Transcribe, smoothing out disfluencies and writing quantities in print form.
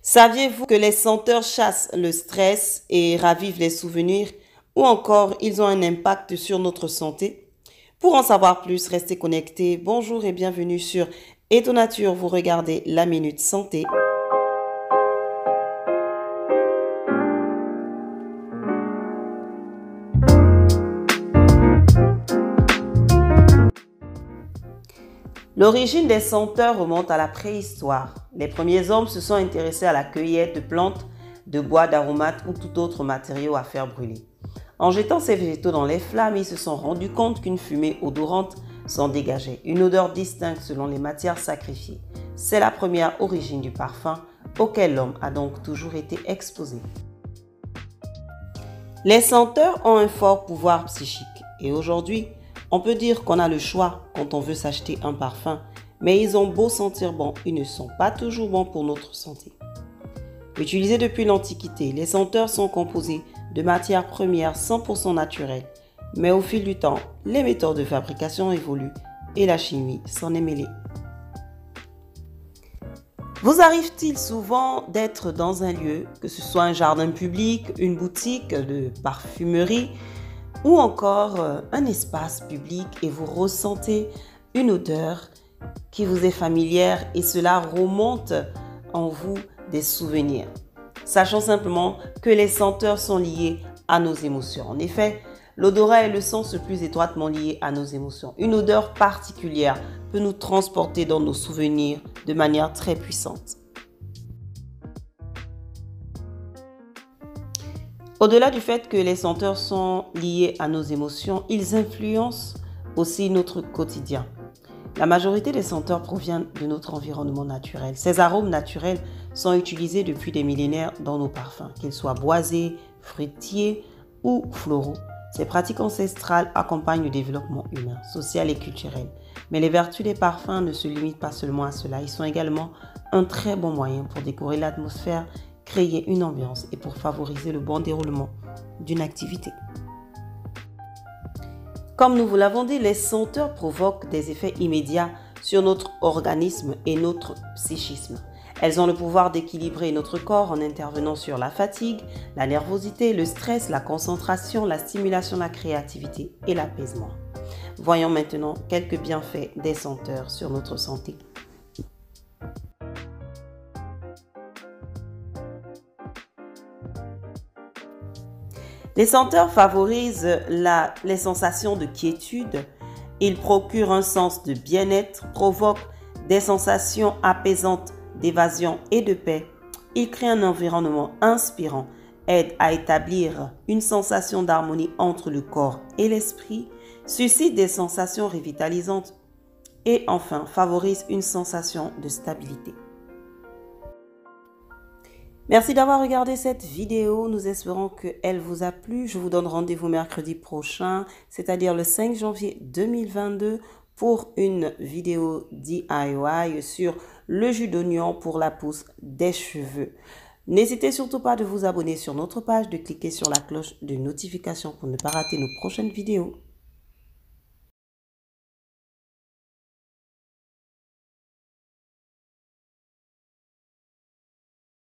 Saviez-vous que les senteurs chassent le stress et ravivent les souvenirs ou encore ils ont un impact sur notre santé? Pour en savoir plus, restez connectés. Bonjour et bienvenue sur Eto Nature, vous regardez la Minute Santé. L'origine des senteurs remonte à la préhistoire. Les premiers hommes se sont intéressés à la cueillette de plantes, de bois, d'aromates ou tout autre matériau à faire brûler. En jetant ces végétaux dans les flammes, ils se sont rendus compte qu'une fumée odorante s'en dégageait, une odeur distincte selon les matières sacrifiées. C'est la première origine du parfum auquel l'homme a donc toujours été exposé. Les senteurs ont un fort pouvoir psychique et aujourd'hui, on peut dire qu'on a le choix quand on veut s'acheter un parfum, mais ils ont beau sentir bon, ils ne sont pas toujours bons pour notre santé. Utilisés depuis l'Antiquité, les senteurs sont composés de matières premières 100% naturelles, mais au fil du temps, les méthodes de fabrication évoluent et la chimie s'en est mêlée. Vous arrive-t-il souvent d'être dans un lieu, que ce soit un jardin public, une boutique de parfumerie, ou encore un espace public et vous ressentez une odeur qui vous est familière et cela remonte en vous des souvenirs. Sachons simplement que les senteurs sont liées à nos émotions. En effet, l'odorat est le sens le plus étroitement lié à nos émotions. Une odeur particulière peut nous transporter dans nos souvenirs de manière très puissante. Au-delà du fait que les senteurs sont liés à nos émotions, ils influencent aussi notre quotidien. La majorité des senteurs proviennent de notre environnement naturel. Ces arômes naturels sont utilisés depuis des millénaires dans nos parfums, qu'ils soient boisés, fruitiers ou floraux. Ces pratiques ancestrales accompagnent le développement humain, social et culturel. Mais les vertus des parfums ne se limitent pas seulement à cela. Ils sont également un très bon moyen pour décorer l'atmosphère, créer une ambiance et pour favoriser le bon déroulement d'une activité. Comme nous vous l'avons dit, les senteurs provoquent des effets immédiats sur notre organisme et notre psychisme. Elles ont le pouvoir d'équilibrer notre corps en intervenant sur la fatigue, la nervosité, le stress, la concentration, la stimulation de la créativité et l'apaisement. Voyons maintenant quelques bienfaits des senteurs sur notre santé. Les senteurs favorisent les sensations de quiétude. Ils procurent un sens de bien-être, provoquent des sensations apaisantes d'évasion et de paix. Ils créent un environnement inspirant, aident à établir une sensation d'harmonie entre le corps et l'esprit, suscitent des sensations revitalisantes et enfin favorisent une sensation de stabilité. Merci d'avoir regardé cette vidéo. Nous espérons qu'elle vous a plu. Je vous donne rendez-vous mercredi prochain, c'est-à-dire le 5 janvier 2022 pour une vidéo DIY sur le jus d'oignon pour la pousse des cheveux. N'hésitez surtout pas de vous abonner sur notre page, de cliquer sur la cloche de notification pour ne pas rater nos prochaines vidéos.